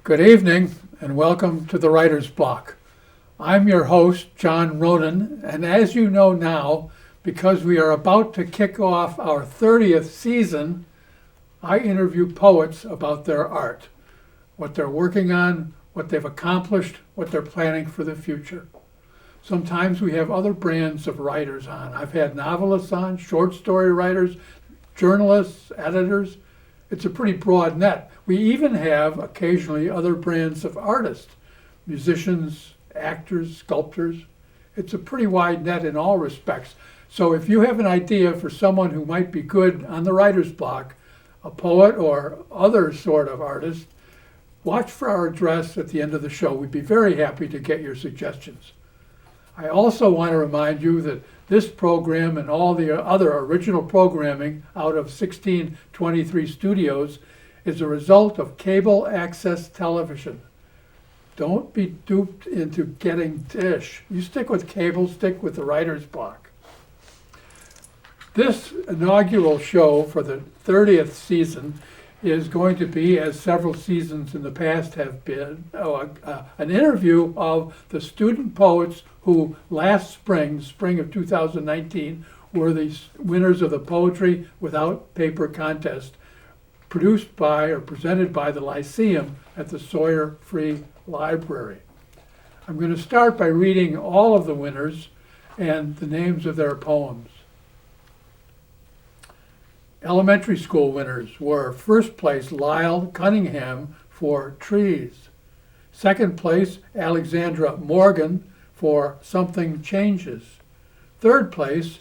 Good evening and welcome to the Writer's Block. I'm your host, John Ronan, and as you know now, because we are about to kick off our 30th season, I interview poets about their art, what they're working on, what they've accomplished, what they're planning for the future. Sometimes we have other brands of writers on. I've had novelists on, short story writers, journalists, editors. It's a pretty broad net. We even have occasionally other brands of artists, musicians, actors, sculptors. It's a pretty wide net in all respects. So if you have an idea for someone who might be good on the writer's block, a poet or other sort of artist, watch for our address at the end of the show. We'd be very happy to get your suggestions. I also want to remind you that this program and all the other original programming out of 1623 Studios is a result of cable access television. Don't be duped into getting Dish. You stick with cable, stick with the writer's block. This inaugural show for the 30th season is going to be, as several seasons in the past have been, an interview of the student poets who last spring of 2019, were the winners of the Poetry Without Paper contest, produced by or presented by the Lyceum at the Sawyer Free Library. I'm going to start by reading all of the winners and the names of their poems. Elementary school winners were first place Lyle Cunningham for Trees. Second place Alexandra Morgan for Something Changes. Third place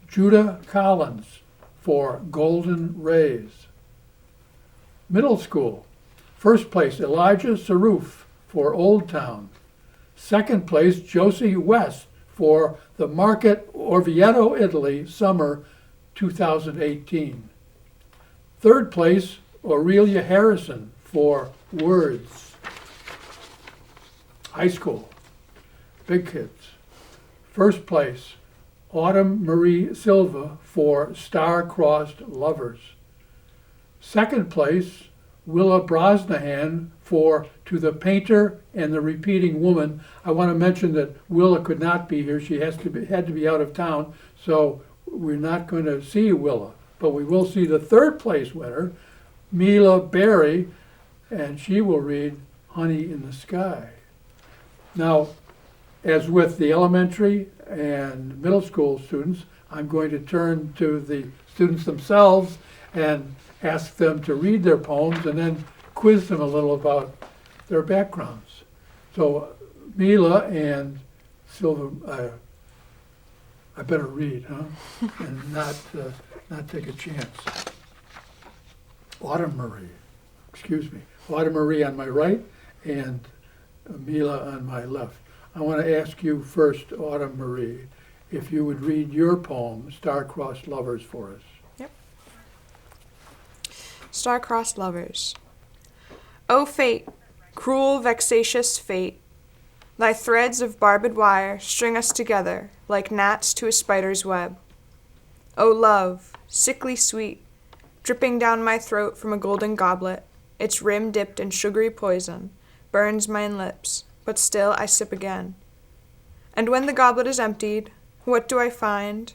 Judah Collins for Golden Rays. Middle school, first place Elijah Saruf for Old Town. Second place Josie West for The Market, Orvieto, Italy, Summer 2018. Third place, Aurelia Harrison for Words. High school, big kids. First place, Autumn Marie Silva for Star-Crossed Lovers. Second place, Willa Brosnahan for To the Painter and the Repeating Woman. I want to mention that Willa could not be here. She had to be out of town, so we're not going to see Willa. But we will see the third place winner, Mila Berry, and she will read Honey in the Sky. Now, as with the elementary and middle school students, I'm going to turn to the students themselves and ask them to read their poems and then quiz them a little about their backgrounds. So Mila and Silva, I better read, huh? And not take a chance. Autumn Marie on my right and Mila on my left. I want to ask you first, Autumn Marie, if you would read your poem, Star-Crossed Lovers, for us. Yep. Star-Crossed Lovers. O fate, cruel, vexatious fate, thy threads of barbed wire string us together like gnats to a spider's web. O love, sickly sweet, dripping down my throat from a golden goblet, its rim dipped in sugary poison, burns mine lips, but still I sip again. And when the goblet is emptied, what do I find?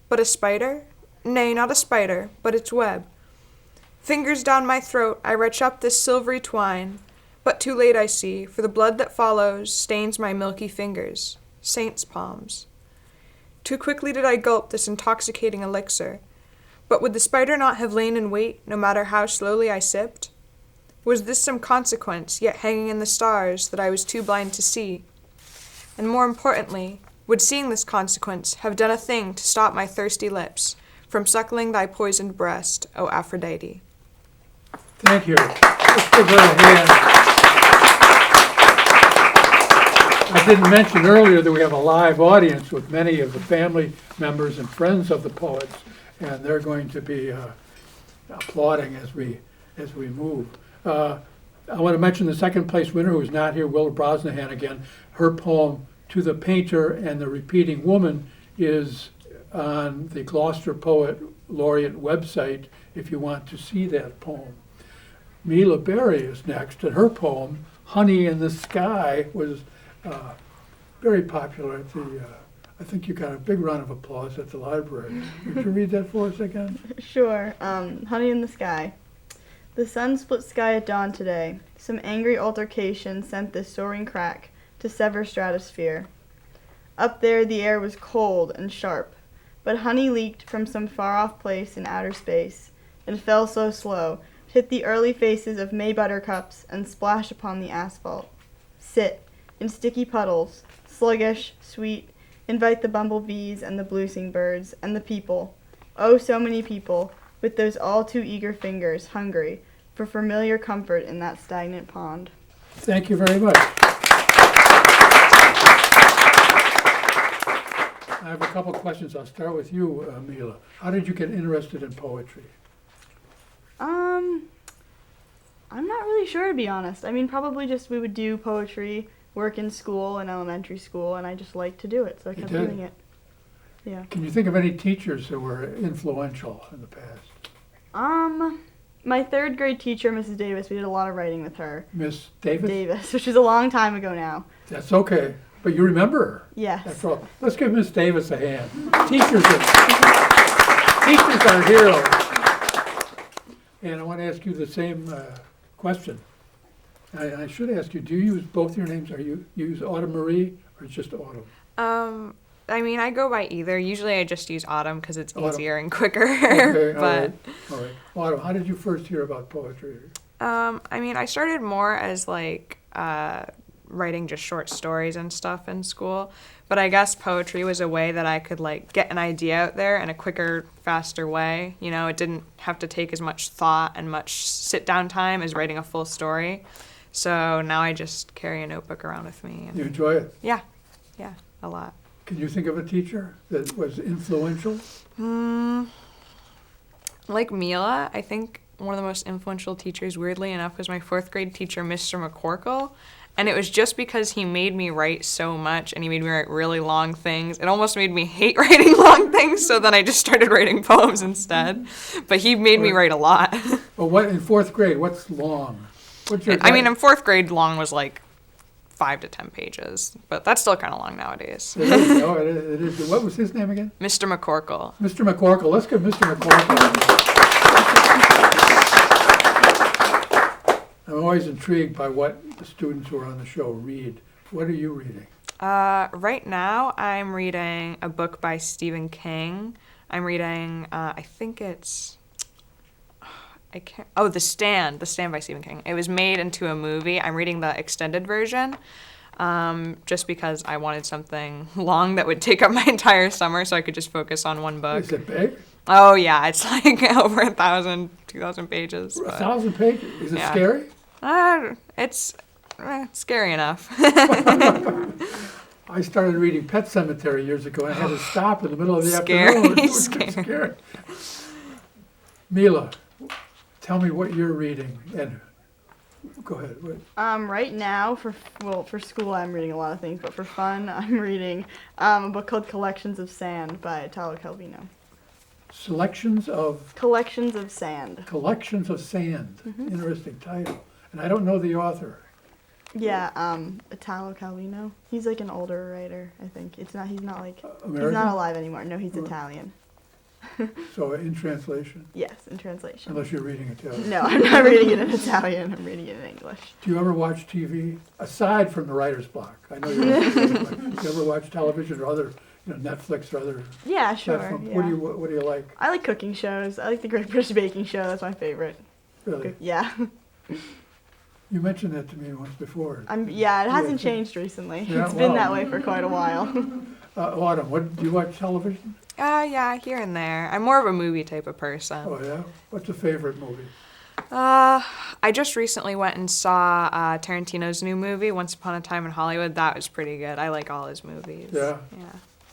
But a spider? Nay, not a spider, but its web. Fingers down my throat, I retch up this silvery twine, but too late I see, for the blood that follows stains my milky fingers, saints' palms. Too quickly did I gulp this intoxicating elixir, but would the spider not have lain in wait, no matter how slowly I sipped? Was this some consequence yet hanging in the stars that I was too blind to see? And more importantly, would seeing this consequence have done a thing to stop my thirsty lips from suckling thy poisoned breast, O Aphrodite? Thank you. Let's give her a hand. I didn't mention earlier that we have a live audience with many of the family members and friends of the poets, and they're going to be applauding as we move. I want to mention the second place winner, who is not here, Willa Brosnahan again. Her poem, To the Painter and the Repeating Woman, is on the Gloucester Poet Laureate website if you want to see that poem. Mila Berry is next, and her poem, Honey in the Sky, was very popular at the, I think you got a big round of applause at the library. Would you read that for us again? Sure. Honey in the Sky. The sun split sky at dawn today. Some angry altercation sent this soaring crack to sever stratosphere. Up there the air was cold and sharp, but honey leaked from some far-off place in outer space, and fell so slow, hit the early faces of May buttercups and splashed upon the asphalt. Sit, in sticky puddles, sluggish, sweet, invite the bumblebees and the bluesing birds and the people, oh so many people, with those all too eager fingers, hungry for familiar comfort in that stagnant pond. Thank you very much. I have a couple questions. I'll start with you, Mila. How did you get interested in poetry? I'm not really sure, to be honest. I mean, probably just we would do poetry work in school, in elementary school, and I just liked to do it, so I kept doing it. Yeah. Can you think of any teachers that were influential in the past? My third grade teacher, Mrs. Davis, we did a lot of writing with her. Miss Davis? Davis, which is a long time ago now. That's okay, but you remember her. Yes. After all, let's give Miss Davis a hand. Teachers are heroes. And I want to ask you the same question. I should ask you, do you use both your names? Are you use Autumn Marie or just Autumn? I mean, I go by either. Usually I just use Autumn because it's Autumn. easier and quicker. Okay, But all right. Autumn, how did you first hear about poetry? I mean, I started more as like writing just short stories and stuff in school. But I guess poetry was a way that I could like get an idea out there in a quicker, faster way. You know, it didn't have to take as much thought and much sit-down time as writing a full story. So now I just carry a notebook around with me. You enjoy it? Yeah, a lot. Can you think of a teacher that was influential? Like Mila, I think one of the most influential teachers, weirdly enough, was my fourth grade teacher, Mr. McCorkle. And it was just because he made me write so much and he made me write really long things. It almost made me hate writing long things, so then I just started writing poems instead. But he made me write a lot. Well, what in fourth grade, what's long? What's your I mean, in fourth grade, long was like 5 to 10 pages, but that's still kind of long nowadays. It is. Oh, it is. What was his name again? Mr. McCorkle. Mr. McCorkle. Let's give Mr. McCorkle. I'm always intrigued by what the students who are on the show read. What are you reading? Right now, I'm reading a book by Stephen King. I'm reading, I think it's, The Stand by Stephen King. It was made into a movie. I'm reading the extended version, just because I wanted something long that would take up my entire summer so I could just focus on one book. Is it big? Oh, yeah, it's like over 1,000, 2,000 pages. 1,000 pages? Is it Yeah. scary? It's scary enough. I started reading Pet Sematary years ago, and I had to stop in the middle of the Scary, afternoon. It was scary. Mila, tell me what you're reading, and go ahead. Right now, for school, I'm reading a lot of things, but for fun, I'm reading a book called Collections of Sand by Italo Calvino. Collections of Sand. Collections of Sand. Mm-hmm. Interesting title. And I don't know the author. Yeah, Italo Calvino. He's like an older writer, I think. He's not like American? he's not alive anymore. No, he's Or- Italian. So in translation, Yes, in translation. unless you're reading Italian. No, I'm not reading it in Italian. I'm reading it in English. Do you ever watch TV aside from the writer's block? I know you don't. Do you ever watch television or other, Netflix or other Yeah, sure. platforms? Yeah. What do you like? I like cooking shows. I like the Great British Baking Show. That's my favorite. Really? Yeah. You mentioned that to me once before. Yeah, it hasn't changed recently. Yeah, It's been wow. that way for quite a while. Autumn, do you watch television? Yeah, here and there. I'm more of a movie type of person. Oh yeah. What's a favorite movie? I just recently went and saw Tarantino's new movie, Once Upon a Time in Hollywood. That was pretty good. I like all his movies. Yeah. Yeah.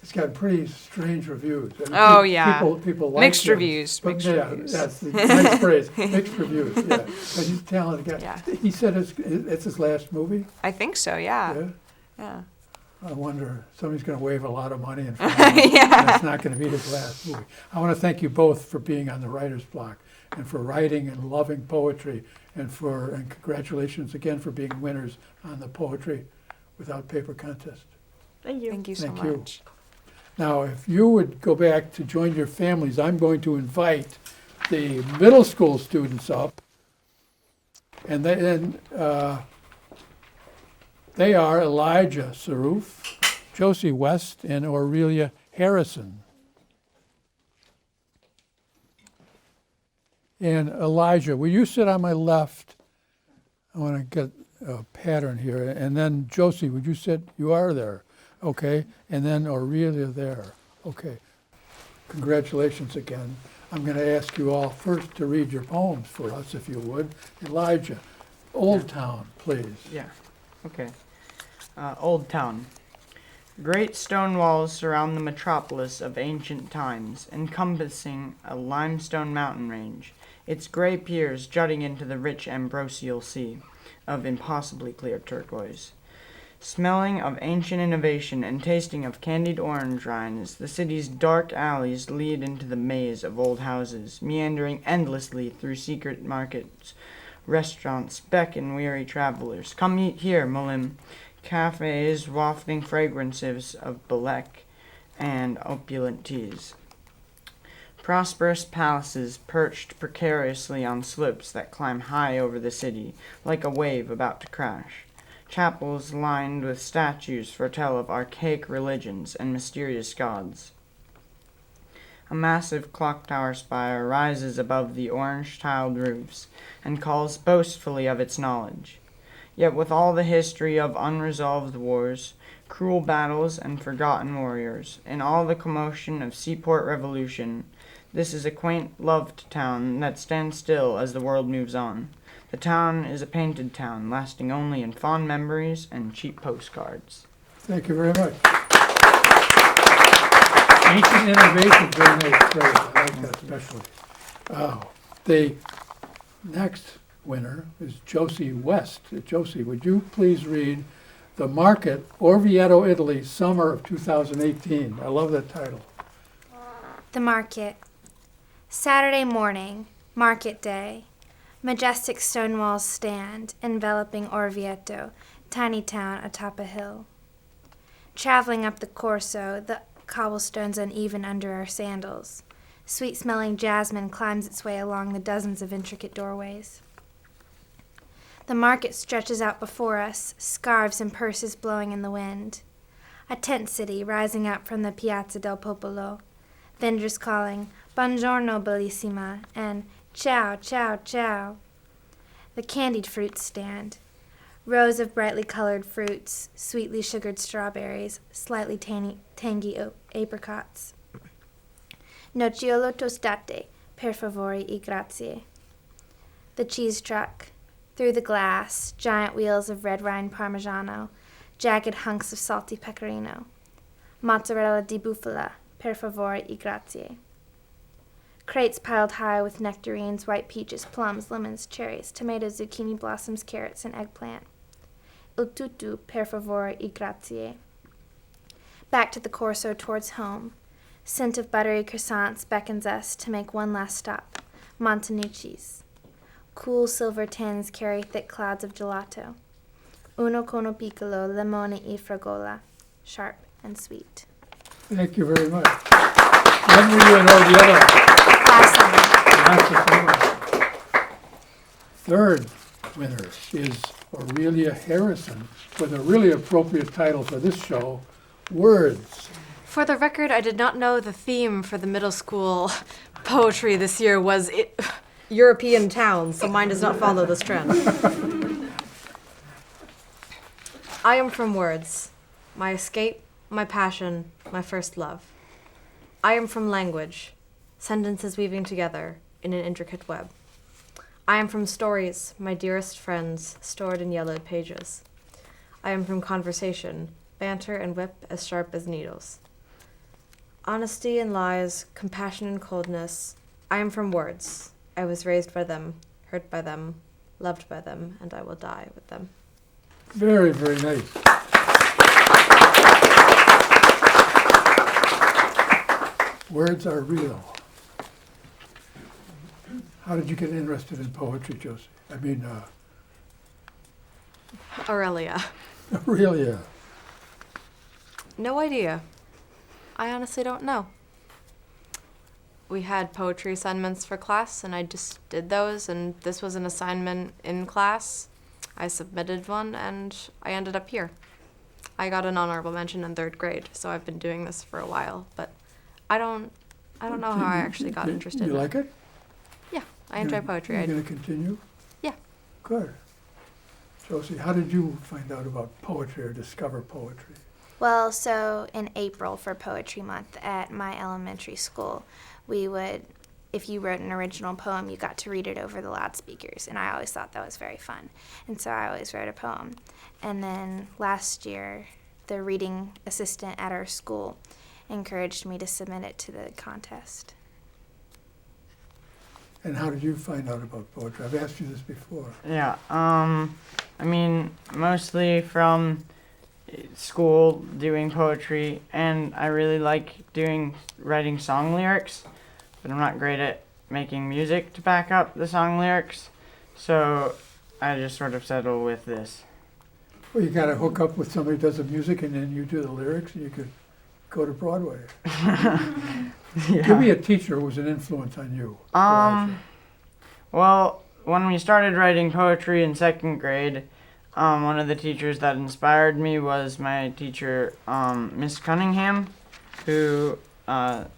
It's got pretty strange reviews. I mean, Oh, yeah. People like Mixed them, reviews. but Mixed yeah, reviews. that's the nice phrase. Mixed reviews. Yeah. But he's a talented guy. Yeah. He said it's his last movie. I think so, yeah. Yeah. Yeah. I wonder, somebody's going to wave a lot of money in front Yeah. That's not going to be his last movie. I want to thank you both for being on the Writer's Block. and for writing and loving poetry, and congratulations again for being winners on the Poetry Without Paper contest. Thank you. Thank you so Thank you. much. Now, if you would go back to join your families, I'm going to invite the middle school students up. And they are Elijah Saroof, Josie West, and Aurelia Harrison. And Elijah, will you sit on my left? I want to get a pattern here. And then Josie, would you sit? You are there. Okay. And then Aurelia there. Okay. Congratulations again. I'm going to ask you all first to read your poems for us, if you would. Elijah, Old Town, please. Yeah, okay. Old Town. Great stone walls surround the metropolis of ancient times, encompassing a limestone mountain range, its gray piers jutting into the rich ambrosial sea of impossibly clear turquoise. Smelling of ancient innovation and tasting of candied orange rinds, the city's dark alleys lead into the maze of old houses, meandering endlessly through secret markets. Restaurants beckon weary travelers. Come eat here, Molim. Cafes wafting fragrances of Belek and opulent teas. Prosperous palaces perched precariously on slopes that climb high over the city, like a wave about to crash. Chapels lined with statues foretell of archaic religions and mysterious gods. A massive clock tower spire rises above the orange-tiled roofs and calls boastfully of its knowledge. Yet with all the history of unresolved wars, cruel battles, and forgotten warriors, in all the commotion of seaport revolution, this is a quaint, loved town that stands still as the world moves on. The town is a painted town, lasting only in fond memories and cheap postcards. Thank you very much. Ancient innovation, very nice phrase. I like that especially. The next winner is Josie West. Josie, would you please read The Market, Orvieto, Italy, Summer of 2018. I love that title. The Market. Saturday morning, market day. Majestic stone walls stand, enveloping Orvieto, tiny town atop a hill. Traveling up the Corso, the cobblestones uneven under our sandals. Sweet-smelling jasmine climbs its way along the dozens of intricate doorways. The market stretches out before us, scarves and purses blowing in the wind. A tent city rising up from the Piazza del Popolo. Vendors calling, "Buongiorno, bellissima," and "Ciao, ciao, ciao." The candied fruit stand. Rows of brightly colored fruits, sweetly sugared strawberries, slightly tangy apricots. Nocciolo tostate, per favore e grazie. The cheese truck. Through the glass, giant wheels of red rind Parmigiano, jagged hunks of salty pecorino. Mozzarella di bufala, per favore e grazie. Crates piled high with nectarines, white peaches, plums, lemons, cherries, tomatoes, zucchini blossoms, carrots, and eggplant. Il tutto, per favore e grazie. Back to the Corso towards home. Scent of buttery croissants beckons us to make one last stop. Montanucci's. Cool silver tins carry thick clouds of gelato. Uno cono piccolo, limone e fragola. Sharp and sweet. Thank you very much. When will you know the other? Last summer. Third winner is Aurelia Harrison with a really appropriate title for this show, Words. For the record, I did not know the theme for the middle school poetry this year was European towns, so mine does not follow this trend. I am from words, my escape, my passion, my first love. I am from language, sentences weaving together in an intricate web. I am from stories, my dearest friends, stored in yellowed pages. I am from conversation, banter and whip as sharp as needles. Honesty and lies, compassion and coldness. I am from words. I was raised by them, hurt by them, loved by them, and I will die with them. Very, very nice. Words are real. How did you get interested in poetry, Josie? I mean, Aurelia. Aurelia. No idea. I honestly don't know. We had poetry assignments for class, and I just did those, and this was an assignment in class. I submitted one, and I ended up here. I got an honorable mention in 3rd grade, so I've been doing this for a while, but I don't know how I actually got interested in You it. like it? Yeah, I enjoy poetry. You're going to continue? Yeah. Good. Josie, how did you find out about poetry or discover poetry? Well, so in April for Poetry Month at my elementary school, we would, if you wrote an original poem, you got to read it over the loudspeakers, and I always thought that was very fun. And so I always wrote a poem. And then last year, the reading assistant at our school encouraged me to submit it to the contest. And how did you find out about poetry? I've asked you this before. Yeah, I mean, mostly from school doing poetry, and I really like writing song lyrics, but I'm not great at making music to back up the song lyrics, so I just sort of settle with this. Well, you got to hook up with somebody who does the music, and then you do the lyrics, and you could go to Broadway. Give me a teacher who was an influence on you. Well, when we started writing poetry in 2nd grade, one of the teachers that inspired me was my teacher, Miss Cunningham, who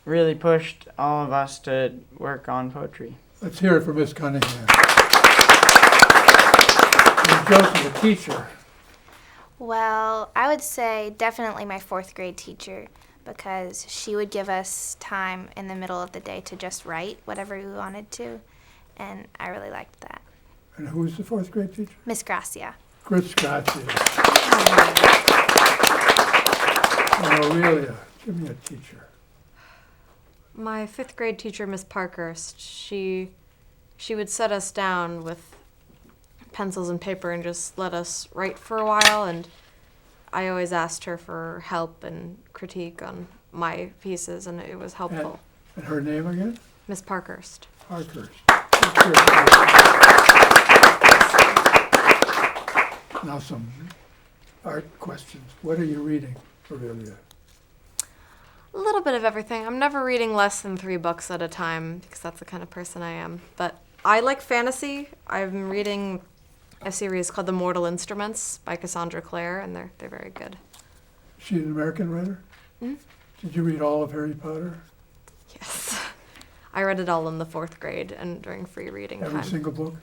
really pushed all of us to work on poetry. Let's hear it for Miss Cunningham. And Josie, the teacher. Well, I would say definitely my 4th grade teacher, because she would give us time in the middle of the day to just write whatever we wanted to, and I really liked that. And who was the 4th grade teacher? Miss Gracia. Chris Scotty. And Aurelia, give me a teacher. My 5th grade teacher, Miss Parkhurst, she would set us down with pencils and paper and just let us write for a while, and I always asked her for help and critique on my pieces, and it was helpful. And her name again? Miss Parkhurst. Parkhurst. Now some art questions. What are you reading, Aurelia? A little bit of everything. I'm never reading less than 3 books at a time because that's the kind of person I am. But I like fantasy. I'm reading a series called The Mortal Instruments by Cassandra Clare, and they're very good. She's an American writer? Mm-hmm. Did you read all of Harry Potter? Yes. I read it all in the 4th grade and during free reading Every time. single book?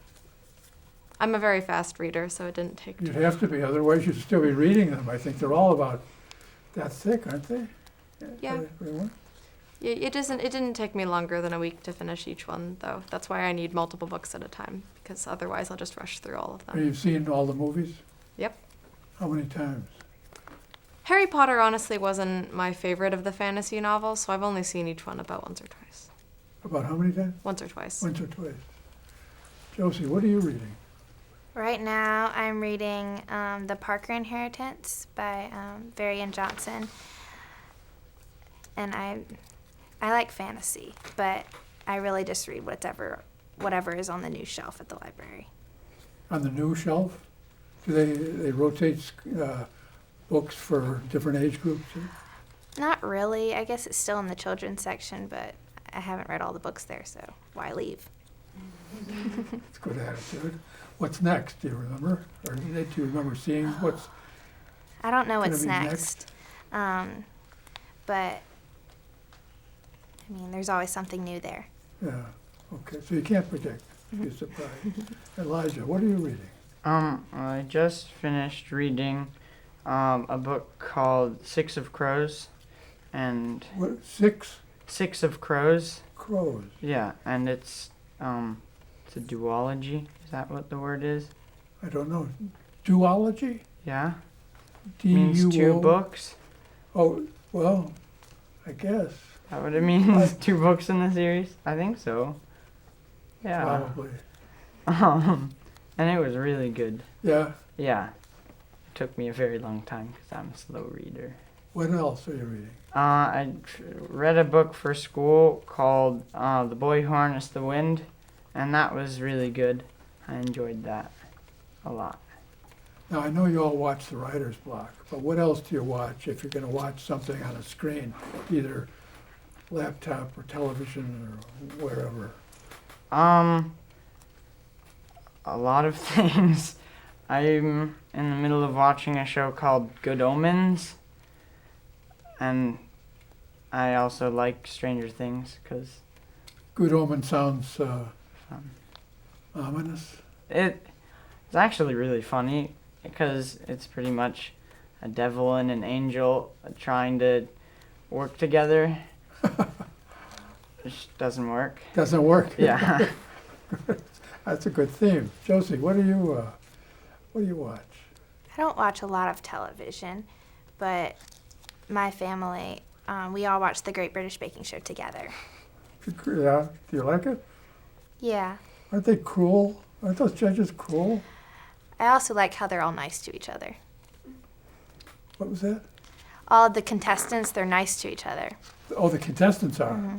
I'm a very fast reader, so it didn't take You'd have to be, otherwise you'd still be reading them. I think they're all about that thick, aren't they? Yeah. Everyone? It didn't take me longer than a week to finish each one, though. That's why I need multiple books at a time, because otherwise I'll just rush through all of Have them. you seen all the movies? Yep. How many times? Harry Potter honestly wasn't my favorite of the fantasy novels, so I've only seen each one about once or twice. About how many times? Once or twice. Once or twice. Josie, what are you reading? Right now, I'm reading The Parker Inheritance by Varian Johnson, and I like fantasy, but I really just read whatever is on the new shelf at the library. On the new shelf? Do they rotate books for different age groups? Not really. I guess it's still in the children's section, but I haven't read all the books there, so why leave? It's a good attitude. What's next? Do you remember? Or do you remember seeing what's... I don't know gonna what's be next. But, I mean, there's always something new there. Yeah, okay. So you can't predict. You're surprised. Elijah, what are you reading? I just finished reading a book called 6 of Crows, and... What, 6 6 of Crows? Crows. Yeah, and it's a duology. Is that what the word is? I don't know. Duology? Yeah? D-U-O? Means 2 books? Oh, well, I guess. Is that what it means? 2 books in the series? I think so. Yeah. Probably. And it was really good. Yeah. Yeah. It took me a very long time because I'm a slow reader. What else are you reading? I read a book for school called The Boy Who Harnessed the Wind, and that was really good. I enjoyed that a lot. Now, I know you all watch the writer's block, but what else do you watch if you're going to watch something on a screen, either laptop or television or wherever? A lot of things. I'm in the middle of watching a show called Good Omens, and I also like Stranger Things because Good Omen sounds ominous. it's actually really funny because it's pretty much a devil and an angel trying to work together. Which doesn't work. Doesn't work. Yeah. That's a good theme. Josie, what do you watch? I don't watch a lot of television, but my family, we all watch the Great British Baking Show together. Yeah, do you like it? Yeah. Aren't they cruel? Aren't those judges cruel? I also like how they're all nice to each other. What was that? All of the contestants, they're nice to each other. Oh, the contestants are. Mm-hmm.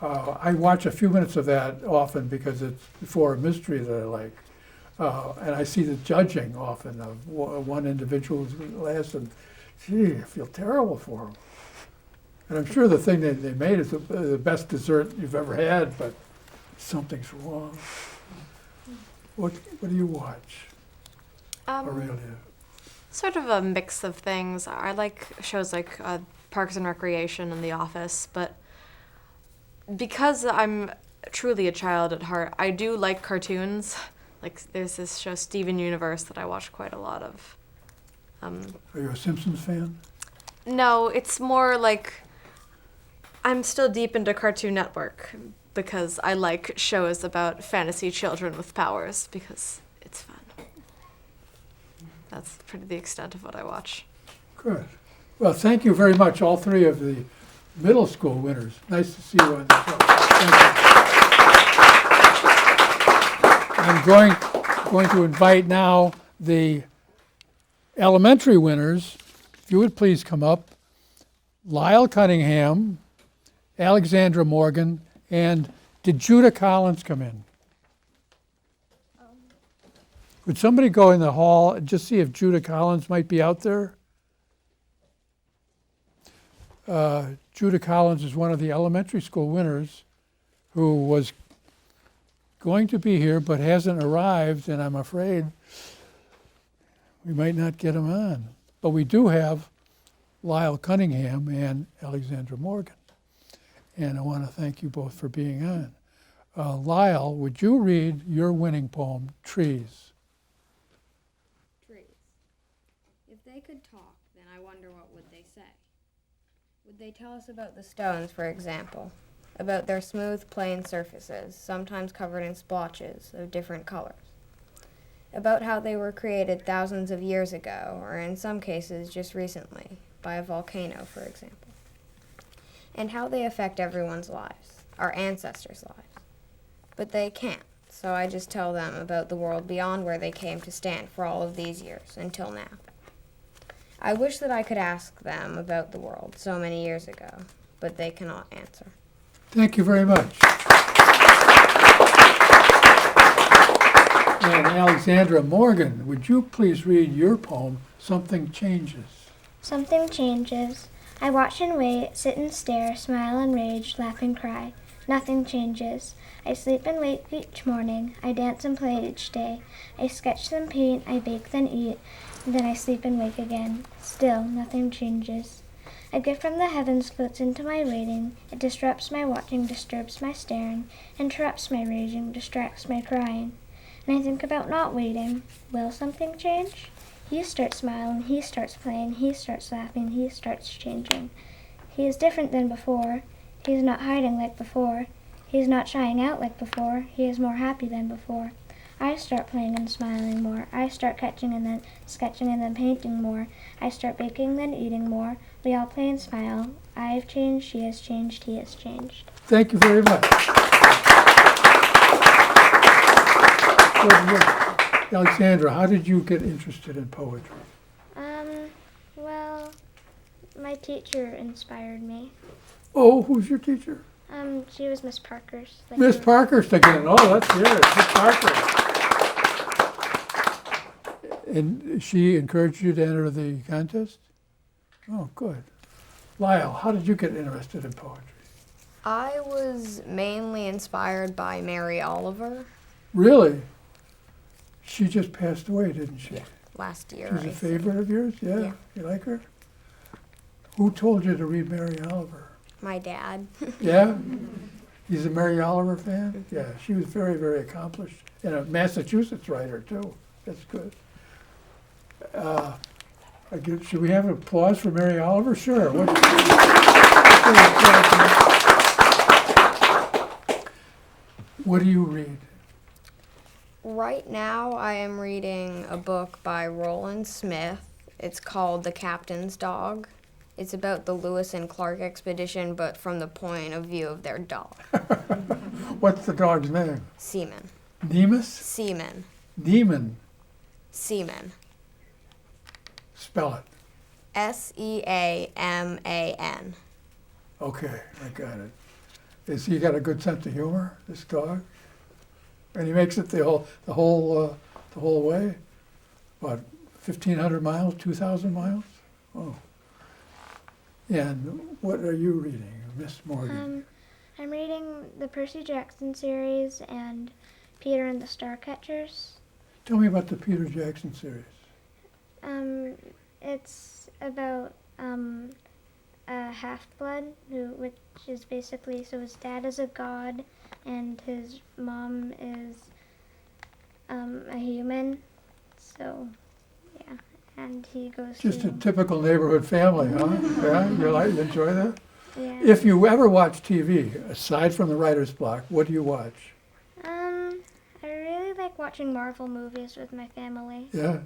I watch a few minutes of that often because it's for a mystery that I like. And I see the judging often of one individual's last, and gee, I feel terrible for them. And I'm sure the thing that they made is the best dessert you've ever had, but something's wrong. What do you watch, Aurelia? Sort of a mix of things. I like shows like Parks and Recreation and The Office, but because I'm truly a child at heart, I do like cartoons. Like there's this show Steven Universe that I watch quite a lot of. Are you a Simpsons fan? No, it's more like I'm still deep into Cartoon Network because I like shows about fantasy children with powers because it's fun. That's pretty the extent of what I watch. Good. Well, thank you very much, all three of the middle school winners. Nice to see you on the show. Thank you. I'm going to invite now the elementary winners. If you would please come up. Lyle Cunningham, Alexandra Morgan, and did Judah Collins come in? Would somebody go in the hall and just see if Judah Collins might be out there? Judah Collins is one of the elementary school winners who was going to be here but hasn't arrived, and I'm afraid we might not get him on. But we do have Lyle Cunningham and Alexandra Morgan. And I want to thank you both for being on. Lyle, would you read your winning poem, Trees? Trees. If they could talk, then I wonder what would they say. Would they tell us about the stones, for example? About their smooth, plain surfaces, sometimes covered in splotches of different colors? About how they were created thousands of years ago, or in some cases just recently, by a volcano, for example? And how they affect everyone's lives, our ancestors' lives. But they can't, so I just tell them about the world beyond where they came to stand for all of these years, until now. I wish that I could ask them about the world so many years ago, but they cannot answer. Thank you very much. And Alexandra Morgan, would you please read your poem, Something Changes? Something changes. I watch and wait, sit and stare, smile and rage, laugh and cry. Nothing changes. I sleep and wake each morning. I dance and play each day. I sketch then paint, I bake then eat, and then I sleep and wake again. Still, nothing changes. A gift from the heavens floats into my waiting. It disrupts my watching, disturbs my staring, interrupts my raging, distracts my crying. And I think about not waiting. Will something change? He starts smiling, he starts playing, he starts laughing, he starts changing. He is different than before. He is not hiding like before. He is not shying out like before. He is more happy than before. I start playing and smiling more. I start catching and then sketching and then painting more. I start baking then eating more. We all play and smile. I have changed, she has changed, he has changed. Thank you very much. Good work. Alexandra, how did you get interested in poetry? Well, my teacher inspired me. Oh, who's your teacher? She was Miss Parker's. Miss Parker's again. Oh, let's hear it. Miss Parker. And she encouraged you to enter the contest? Oh, good. Lyle, how did you get interested in poetry? I was mainly inspired by Mary Oliver Really? She just passed away, didn't she? last year. She's a I think. favorite of yours? Yeah? Yeah. You like her? Who told you to read Mary Oliver? My dad. Yeah? He's a Mary Oliver fan? Yeah, she was very, very accomplished. And a Massachusetts writer, too. That's good. Should we have an applause for Mary Oliver? Sure. What do you read? Right now, I am reading a book by Roland Smith. It's called The Captain's Dog. It's about the Lewis and Clark expedition, but from the point of view of their dog, What's the dog's name? Seaman. Nemus? Seaman. Demon. Seaman. Spell it. Seaman. Okay, I got it. Is he got a good sense of humor, this dog? And he makes it the whole way? What, 1,500 miles, 2,000 miles? Oh. And what are you reading, Miss Morgan? I'm reading the Percy Jackson series and Peter and the Starcatchers. Tell me about the Peter Jackson series. It's about a half-blood, which is basically, so his dad is a god and his mom is a human. So, yeah, and he goes Just to... a typical neighborhood family, huh? Yeah, you enjoy that? Yeah. If you ever watch TV, aside from the writer's block, what do you watch? I really like watching Marvel movies with my family. Yeah?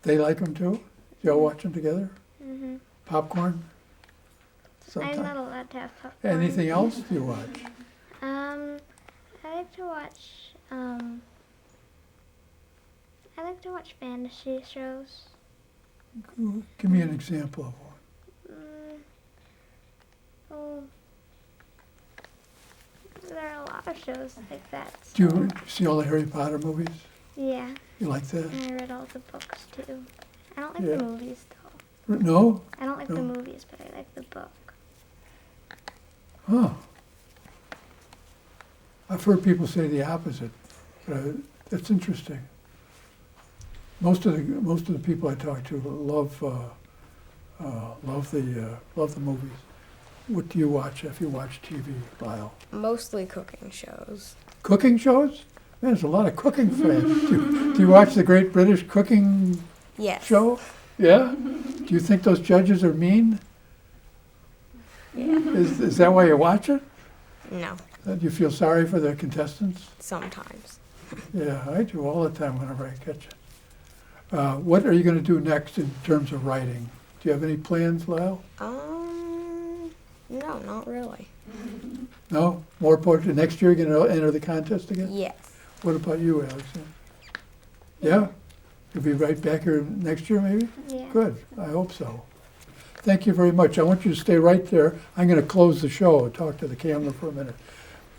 They like them too? You all watch them together? Mm-hmm. Popcorn? I'm Sometimes. not allowed to have popcorn. Anything else do you watch? I like to watch, fantasy shows. Give me an example of one. There are a lot of shows like that. Do you see all the Harry Potter movies? Yeah, You like that? and I read all the books too. I don't like Yeah. the movies though. No? I don't like No. the movies, but I like the book. Huh. I've heard people say the opposite. That's interesting. Most of the people I talk to love the movies. What do you watch if you watch TV, Lyle? Mostly cooking shows. Cooking shows? Man, there's a lot of cooking fans. Do you watch the Great British Cooking Yes. Show? Yeah? Do you think those judges are mean? Yeah. Is that why you watch it? No. Do you feel sorry for the contestants? Sometimes. Yeah, I do all the time whenever I catch it. What are you going to do next in terms of writing? Do you have any plans, Lyle? No, not really. No? More poetry? Next year you're going to enter the contest again? Yes. What about you, Alexander? Yeah? You'll be right back here next year, maybe? Yeah. Good, I hope so. Thank you very much. I want you to stay right there. I'm going to close the show and talk to the camera for a minute.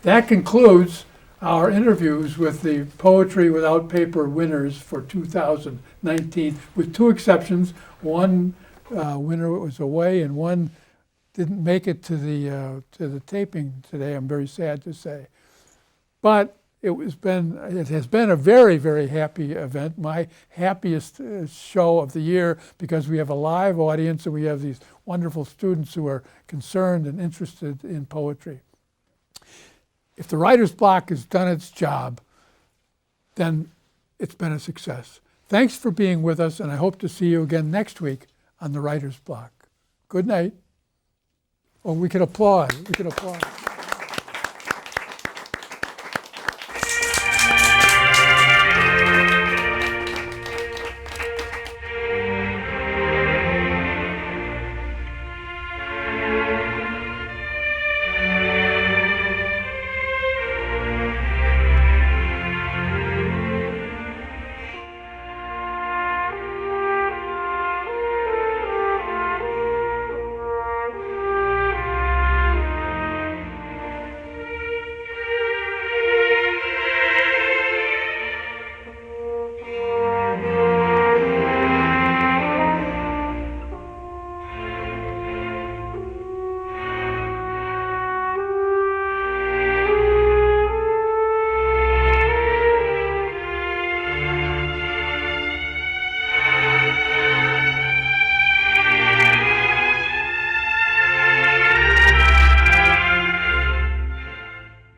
That concludes our interviews with the Poetry Without Paper winners for 2019, with two exceptions. One winner was away and one didn't make it to the taping today, I'm very sad to say. But it has been a very, very happy event, my happiest show of the year, because we have a live audience and we have these wonderful students who are concerned and interested in poetry. If the writer's block has done its job, then it's been a success. Thanks for being with us, and I hope to see you again next week on the writer's block. Good night. Oh, we could applaud. We could applaud.